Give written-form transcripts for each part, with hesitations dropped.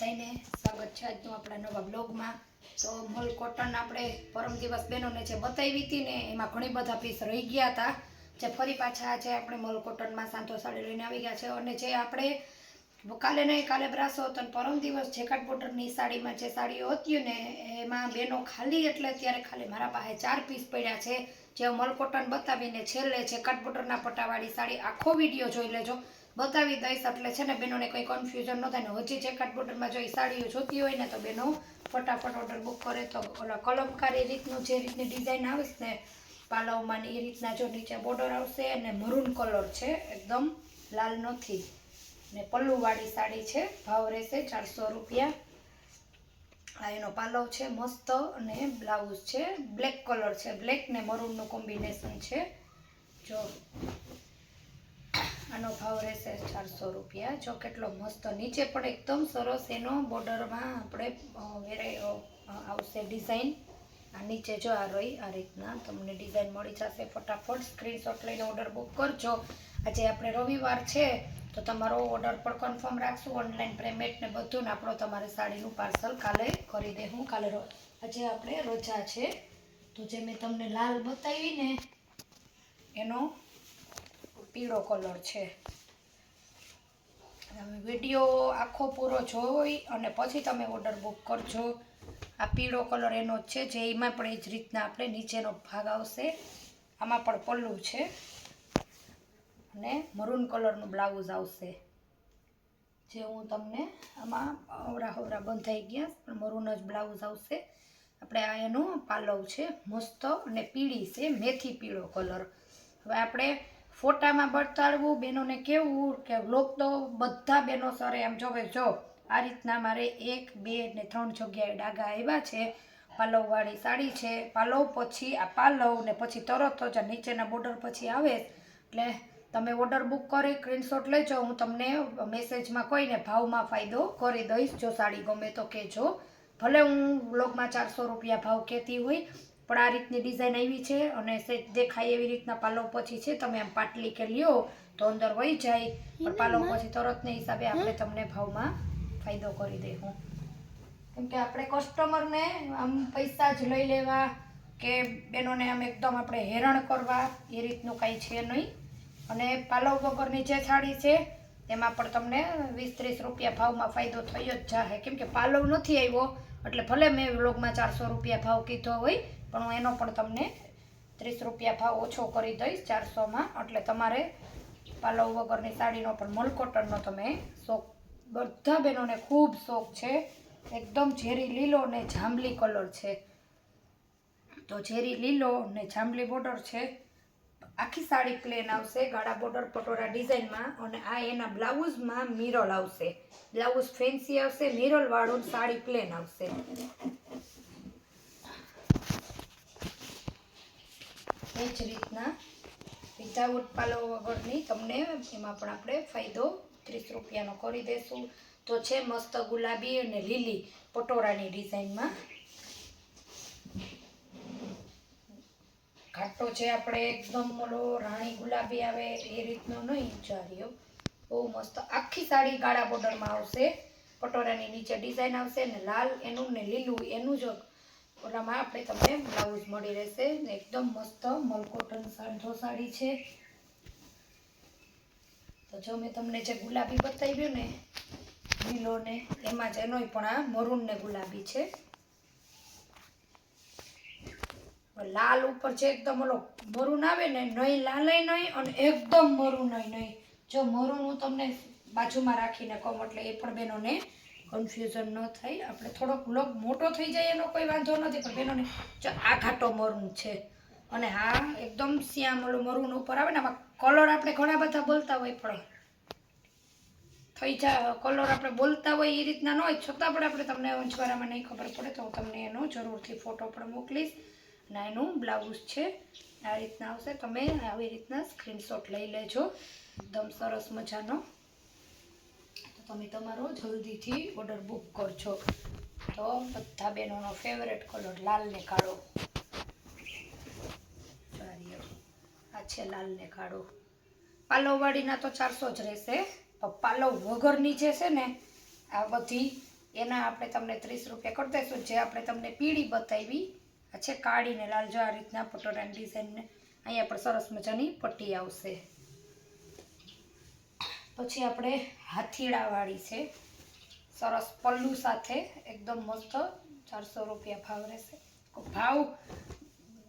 બધાને સ્વાગત છે આજનો આપણા નવા બ્લોગમાં। તો મોલ કોટન આપણે પરમ દિવસ બહેનોને જે બતાવી હતી ને એમાં ઘણી બધા પીસ રહી ગયા હતા, જે ફરી પાછા આજે આપણે મોલ કોટનમાં સાંતો સાડી લઈને આવી ગયા છે। અને જે આપણે કાલે નહીં કાલે બ્રાસો હતો અને પરમ દિવસ જેકાટ બોર્ડરની સાડીમાં જે સાડીઓ હતી ને એમાં બહેનો ખાલી એટલે અત્યારે ખાલી મારા પાસે 4 પીસ પડ્યા છે, જે મોલ કોટન બતાવીને છેલ્લે જેકાટ બોર્ડરના પટ્ટાવાળી સાડી આખો વિડીયો જોઈ લેજો, બતાવી દઈશ એટલે છે ને બેનોને કંઈ કન્ફ્યુઝન ન થાય ને। હજી જેકાટ બોર્ડરમાં જો એ સાડીઓ જોતી હોય ને તો બેનો ફટાફટ ઓર્ડર બુક કરે તો ઓલા કલમકારી રીતનું જે રીતની ડિઝાઇન આવે ને પાલવમાં એ રીતના જો નીચે બોર્ડર આવશે અને મરૂન કલર છે, એકદમ લાલ નથી ને પલ્લુવાળી સાડી છે, ભાવ રહેશે 400 રૂપિયા। આ એનો પાલવ છે મસ્ત અને બ્લાઉઝ છે બ્લેક કલર છે, બ્લેક ને મરૂનનું કોમ્બિનેશન છે। જો આનો ભાવ રહેશે 400 રૂપિયા। જો કેટલો મસ્ત નીચે પણ એકદમ સરસ એનો બોર્ડરમાં આપણે આવશે ડિઝાઇન। આ નીચે જો આ રહી આ રીતના તમને ડિઝાઇન મળી જશે। ફટાફટ સ્ક્રીનશોટ લઈને ઓર્ડર બુક કરજો। આજે આપણે રવિવાર છે તો તમારો ઓર્ડર પણ કન્ફર્મ રાખશું, ઓનલાઈન પેમેન્ટ ને બધું ને આપણો તમારે સાડીનું પાર્સલ કાલે કરી દે। કાલે આજે આપણે રજા છે તો જે મેં તમને લાલ બતાવી ને એનો પીળો કલર છે। વિડીયો આખો પૂરો જોઈ અને પછી તમે ઓર્ડર બુક કરજો। આ પીળો કલર એનો જ છે, જે એમાં પણ એ જ રીતના આપણે નીચેનો ભાગ આવશે, આમાં પણ પલ્લું છે અને મરૂન કલરનું બ્લાઉઝ આવશે, જે હું તમને આમાં અવરા બંધાઈ ગયા પણ મરૂન જ બ્લાઉઝ આવશે। આપણે આ એનો પાલવ છે મસ્ત અને પીળી છે મેથી પીળો કલર। હવે આપણે ફોટામાં બતાડવું બહેનોને કેવું કે વ્લોગ તો બધા બહેનો સરે એમ જોવે, જો આ રીતના મારે 1 2 ને 3 જગ્યાએ ડાઘા આવ્યા છે। પાલવવાળી સાડી છે, પાલવ પછી આ પાલવ ને પછી તરત જ નીચેના બોર્ડર પછી આવે એટલે તમે ઓર્ડર બુક કરી સ્ક્રીનશોટ લેજો, હું તમને મેસેજમાં કોઈને ભાવમાં ફાયદો કરી દઈશ। જો સાડી ગમે તો કહેજો, ભલે હું વ્લોગમાં 400 રૂપિયા ભાવ કહેતી હોય પણ આ રીતની ડિઝાઇન આવી છે અને દેખાય એવી રીતના પાલવ પછી છે, તમે આમ પાટલી કે લ્યો તો અંદર વહી જાય પણ પાલવ પછી તરતને હિસાબે આપણે તમને ભાવમાં ફાયદો કરી દઈશું। કેમ કે આપણે કસ્ટમરને આમ પૈસા જ લઈ લેવા કે બેનોને આમ એકદમ આપણે હેરાન કરવા એ રીતનું કાંઈ છે નહીં। અને પાલવ વગરની જે સાડી છે એમાં પણ તમને 20-30 રૂપિયા ભાવમાં ફાયદો થઈ જ જાય, કેમ કે પાલવ નથી આવ્યો એટલે ભલે મેં વ્લોગમાં 400 રૂપિયા ભાવ કીધો હોય પણ હું એનો પણ તમને 30 રૂપિયા ભાવ ઓછો કરી દઈશ 400માં। એટલે તમારે પાલવ વગરની સાડીનો પણ મોલ કોટનનો તમે શોખ, બધા બહેનોને ખૂબ શોખ છે। એકદમ ઝેરી લીલો ને જાંબલી કલર છે, તો ઝેરી લીલો ને જાંબલી બોર્ડર છે, આખી સાડી પ્લેન આવશે ગાળા બોર્ડર પટોરા ડિઝાઇનમાં અને આ એના બ્લાઉઝમાં મિરર આવશે, બ્લાઉઝ ફેન્સી આવશે મિરર વાળું, સાડી પ્લેન આવશે। એ જ રીતના વિધાઉટ પાલવ વગરની તમને એમાં પણ આપણે ફાયદો 30 રૂપિયાનો કરી દઈશું। તો છે મસ્ત ગુલાબી અને લીલી પટોરાની ડિઝાઇનમાં, ઘાટો છે આપણે એકદમ ઓલો રાણી ગુલાબી આવે એ રીતનો નહીં, ચાર્યો બહુ મસ્ત આખી સાડી ગાળા બોર્ડરમાં આવશે, પટોરાની નીચે ડિઝાઇન આવશે ને લાલ એનું ને લીલું એનું જ ઓલામાં આપણે તમને બ્લાઉઝ મળી રહેશે ને એકદમ મસ્ત મોલ કોટન સાંધો સાડી છે। તો જો મેં તમને જે ગુલાબી બતાવ્યું ને લીલો ને એમાં જ એનોય પણ આ મરૂન ને ગુલાબી છે, લાલ ઉપર છે એકદમ ઓલો મરૂન આવે ને નહીં લાલય નહીં અને એકદમ મરૂન નહીં। જો મરૂન હું તમને બાજુમાં રાખીને કહું એટલે એ પણ બહેનોને કન્ફ્યુઝન ન થાય, આપણે થોડોક વ્લોગ મોટો થઈ જાય એનો કોઈ વાંધો નથી પણ બહેનોને જો આ ઘાટો મરૂન છે અને હા એકદમ શ્યામ ઓલો મરૂન ઉપર આવે ને, આમાં કલર આપણે ઘણા બધા બોલતા હોય પણ થઈ જાય કલર આપણે બોલતા હોય એ રીતના ન હોય છતાં પણ આપણે તમને અંજવારામાં નહીં ખબર પડે તો હું તમને એનો જરૂરથી ફોટો પણ મોકલીશ। અને એનું બ્લાઉઝ છે આ રીતના આવશે, તમે આવી રીતના સ્ક્રીનશોટ લઈ લેજો, એકદમ સરસ મજાનો। તો તમે તમારો જલ્દીથી ઓર્ડર બુક કરજો। તો બધા બહેનોનો ફેવરેટ કલર લાલ ને કાળો, આ છે લાલ ને કાળો। પાલવવાળીના તો 400 જ રહેશે, પાલવ વગરની જે છે ને આ બધી એના આપણે તમને 30 રૂપિયા કરી દઈશું. જે આપણે તમને પીળી બતાવી આ છે કાળી ને લાલ, જો આ રીતના પટોળાની ડિઝાઇનને અહીંયા પણ સરસ મજાની પટ્ટી આવશે. પછી આપણે હાથીડાવાળી છે, સરસ પલ્લુ સાથે એકદમ મસ્ત, 400 રૂપિયા ભાવ રહેશે. ભાવ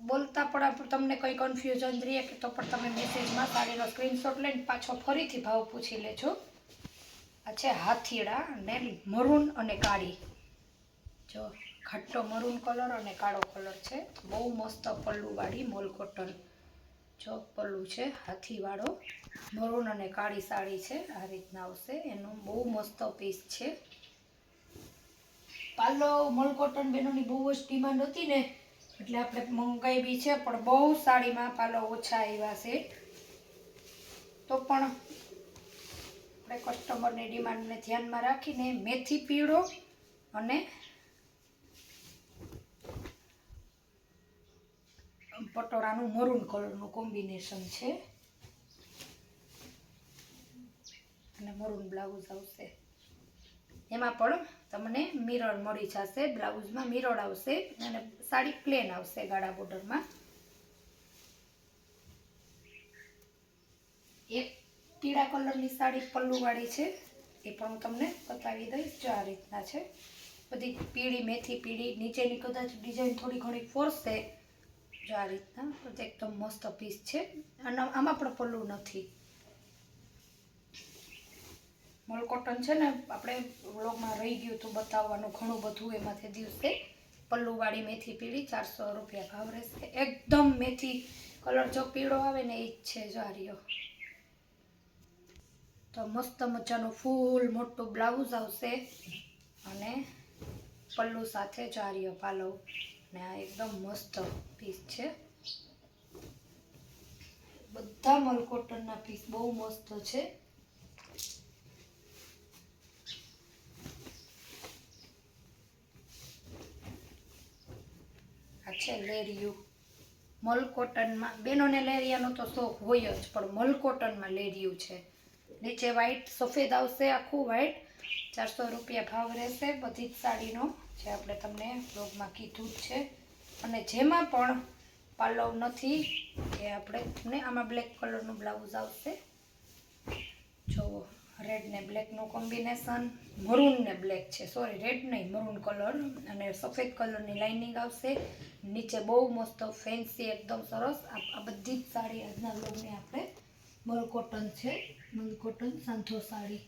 બોલતા પણ તમને કંઈ કન્ફ્યુઝન રહે કે તો પણ તમે મેસેજમાં સાડીનો સ્ક્રીનશોટ લઈને પાછો ફરીથી ભાવ પૂછી લેજો. આ છે હાથીડા ને મરૂન અને કાળી, જો ઘાટો મરૂન કલર અને કાળો કલર છે. બહુ મસ્ત પલ્લુવાળી મોલ કોટન, જો પલ્લુ છે હાથીવાળો, મરૂન અને કાળી સાડી છે, આ રીતના આવશે. એનું બહુ મસ્ત પીસ છે. પાલો મોલ કોટન બેનોની બહુ જ ડિમાન્ડ હતી ને એટલે આપણે મંગાવી છે, પણ બહુ સાડીમાં પાલો ઓછા આવ્યા છે. તો પણ આપણે કસ્ટમરની ડિમાન્ડને ધ્યાનમાં રાખીને મેથી પીળો અને પટોળાનું મરૂન કલરનું કોમ્બિનેશન છે અને મરૂન બ્લાઉઝ આવશે. એમાં પણ તમને મિરર મળી જશે, બ્લાઉઝમાં મિરર આવશે અને સાડી પ્લેન આવશે ગાળા બોર્ડરમાં. એક પીળા કલરની સાડી પલ્લુવાળી છે, એ પણ હું તમને બતાવી દઈશ. જો આ રીતના છે, બધી પીળી મેથી પીળી, નીચેની કદાચ ડિઝાઇન થોડી ઘણી ફોરશે. જો આ રીતના એકદમ મસ્ત પીસ છે. અને આમાં પણ પલ્લુ નથી. મોલ કોટન છે ને, આપણે વ્લોગમાં રહી ગયું હતું બતાવવાનું ઘણું બધું, એમાંથી દિવસે પલ્લુવાળી મેથી પીળી 400 રૂપિયા ભાવ રહેશે. એકદમ મેથી કલર જો પીળો આવે ને એ જ છે. જો આ રહ્યો, તો મસ્ત મજાનું ફૂલ મોટું બ્લાઉઝ આવશે અને પલ્લુ સાથે જો આ રહ્યો પાલવ, ને આ એકદમ મસ્ત પીસ છે. બધા મોલ કોટનના પીસ બહુ મસ્ત છે. આ છે લેરિયું મોલ કોટનમાં. બેનોને લેરિયાનો તો શોખ હોય જ, પણ મોલ કોટનમાં લેરિયું છે. નીચે વ્હાઈટ સફેદ આવશે, આખું વ્હાઈટ, 400 રૂપિયા ભાવ રહેશે બધી જ સાડીનો, જે આપણે તમને બ્લોગમાં કીધું જ છે. અને જેમાં પણ પાલવ નથી એ આપણે આમાં બ્લેક કલરનું બ્લાઉઝ આવશે. જો રેડ ને બ્લેકનું કોમ્બિનેશન, મરૂન ને બ્લેક છે, સોરી રેડ નહીં મરૂન કલર, અને સફેદ કલરની લાઇનિંગ આવશે. નીચે બહુ મસ્ત ફેન્સી એકદમ સરસ. આ બધી જ સાડી આજના બ્લોગની આપણે મોલ કોટન છે, મોલ કોટન સાંધો સાડી.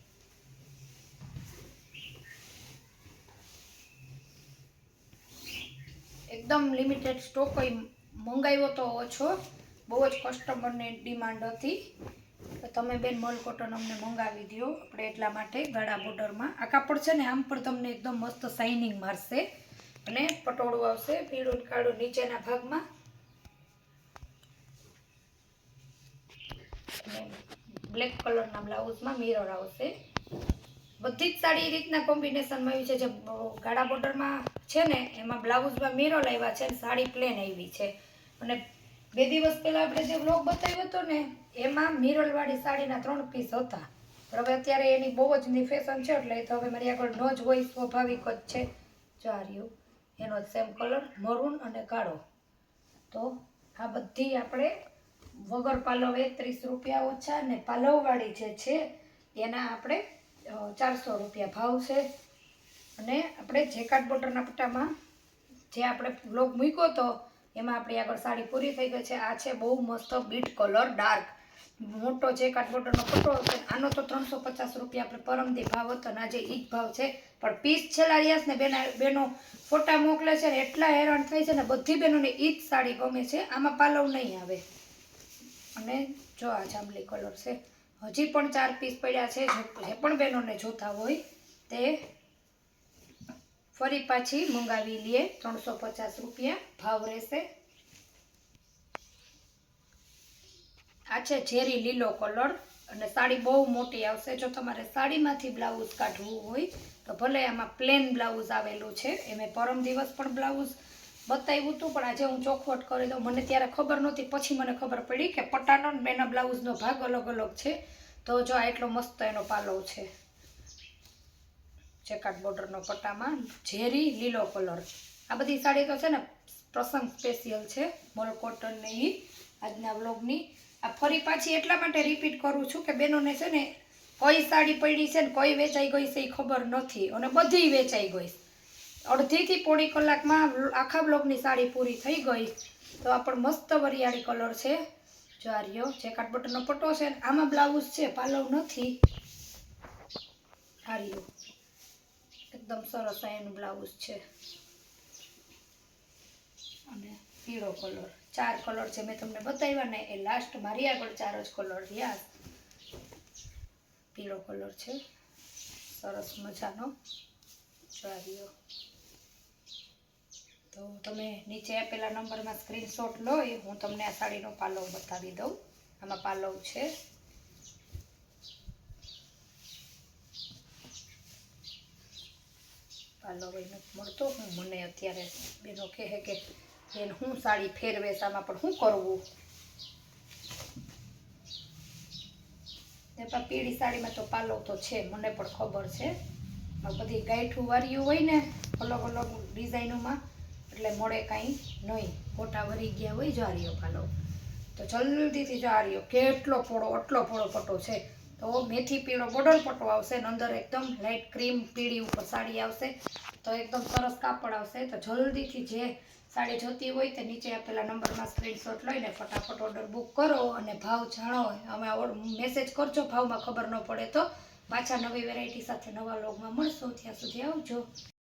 એકદમ લિમિટેડ સ્ટોક, કોઈ મંગાવ્યો તો ઓછો, બહુ જ કસ્ટમરની ડિમાન્ડ હતી. તમે બેન મોલ કોટન અમને મંગાવી દો, આપણે એટલા માટે ગાળા બોર્ડરમાં. આ કાપડ છે ને આમ પણ તમને એકદમ મસ્ત શાઇનિંગ મારશે અને પટોળું આવશે પીળું કાળું નીચેના ભાગમાં. બ્લેક કલરના બ્લાઉઝમાં મિરર આવશે. બધી જ સાડી એ રીતના કોમ્બિનેશનમાં આવી છે. જે ગાળા બોર્ડરમાં છે ને એમાં બ્લાઉઝમાં મિરર આવ્યા છે, સાડી પ્લેન આવી છે. અને 2 દિવસ પહેલાં આપણે જે વ્લોગ બતાવ્યો હતો ને એમાં મિરરવાળી સાડીના 3 પીસ હતા. પણ હવે અત્યારે એની બહુ જ ફેશન છે એટલે તો હવે મારી આગળ ન જ હોય, સ્વાભાવિક જ છે. જો આ રહ્યું એનો સેમ કલર મરૂન અને કાળો. તો આ બધી આપણે વગર પાલવે 30 રૂપિયા ઓછા, ને પાલવવાળી જે છે એના આપણે 400 રૂપિયા ભાવ છે. અને આપણે જેકાટ બોર્ડરના પટ્ટામાં જે આપણે વ્લોગ મૂક્યો હતો એમાં આપણી આગળ સાડી પૂરી થઈ ગઈ છે. આ છે બહુ મસ્ત બીટ કલર ડાર્ક મોટો જેકાટ બોર્ડરનો પટ્ટો હશે. આનો તો 350 રૂપિયા આપણે પરમદી ભાવ હતો ને આજે ઈ જ ભાવ છે. પણ પીસ છેલ્લા રહ્યા ને બેનો ફોટા મોકલે છે ને એટલા હેરાન થાય છે ને, બધી બહેનોને ઈ જ સાડી ગમે છે. આમાં પાલવ નહીં આવે. અને જો આ જાંબલી કલર છે, હજી પણ 4 પીસ પડ્યા છે. જે પણ બહેનોને જોતા હોય તે ફરી પાછી મંગાવી લઈએ. 350 રૂપિયા ભાવ રહેશે. આ છે ઝેરી લીલો કલર અને સાડી બહુ મોટી આવશે. જો તમારે સાડીમાંથી બ્લાઉઝ કાઢવું હોય તો ભલે આમાં પ્લેન બ્લાઉઝ આવેલું છે. એમે પરમ દિવસ પણ બ્લાઉઝ બતાવ્યું હતું, પણ આજે હું ચોખવટ કરી દઉં. મને ત્યારે ખબર નહોતી, પછી મને ખબર પડી કે પટ્ટાનો ને એના બ્લાઉઝનો ભાગ અલગ અલગ છે. તો જો આ એટલો મસ્ત એનો પાલવ છે. ચેકાટ બોર્ડરનો પટ્ટામાં ઝેરી લીલો કલર. આ બધી સાડી તો છે ને પ્રસંગ સ્પેશિયલ છે, મોલ કોટનની ઈ આજના વ્લોગની. આ ફરી પાછી એટલા માટે રિપીટ કરું છું કે બહેનોને છે ને કઈ સાડી પડી છે ને કઈ વેચાઈ ગઈ છે એ ખબર નથી, અને બધી વેચાઈ ગઈ. અડધીથી પોણી કલાકમાં આખા બ્લોગની સાડી પૂરી થઈ ગઈ. તો આ પણ મસ્ત વરિયાળી કલર છે. જો આ રહ્યો ચેકાટ બોર્ડરનો પટ્ટો છે ને આમાં બ્લાઉઝ છે, પાલવ નથી. આ રહ્યો એકદમ સરસ એનું બ્લાઉઝ છે. અને પીળો કલર, 4 કલર છે મેં તમને બતાવ્યા ને એ લાસ્ટ મારી આગળ 4 જ કલર રહ્યા. પીળો કલર છે સરસ મજાનો. જો તો તમે નીચે આપેલા નંબરમાં સ્ક્રીનશોટ લો, હું તમને આ સાડીનો પાલવ બતાવી દઉં. આમાં પાલવ છે. પાલવ એ નથી મળતો. મને અત્યારે બેનો કહે કે બેન હું સાડી ફેરવેશ, આમાં પણ શું કરવું. પીળી સાડીમાં તો પાલવ તો છે, મને પણ ખબર છે. બધી ગાંઠું વાર્યું હોય ને અલગ અલગ ડિઝાઇનોમાં, એટલે મળે કાંઈ નહીં. ફોટા વરી ગયા હોય. જારીઓ પાલવ તો જલ્દીથી જારીઓ કેટલો પોળો, આટલો પોળો પટ્ટો છે. તો મેથી પીળો બોર્ડર પટ્ટો આવશે ને અંદર એકદમ લાઇટ ક્રીમ પીળી ઉપર સાડી આવશે. તો એકદમ સરસ કાપડ આવશે. તો જલ્દીથી જે સાડી જોતી હોય તે નીચે આપેલા નંબરમાં સ્ક્રીનશોટ લઈને ફટાફટ ઓર્ડર બુક કરો અને ભાવ જાણો. અમે મેસેજ કરજો ભાવમાં ખબર ન પડે તો. પાછા નવી વેરાયટી સાથે નવા વ્લોગમાં મળશું. ત્યાં સુધી આવજો.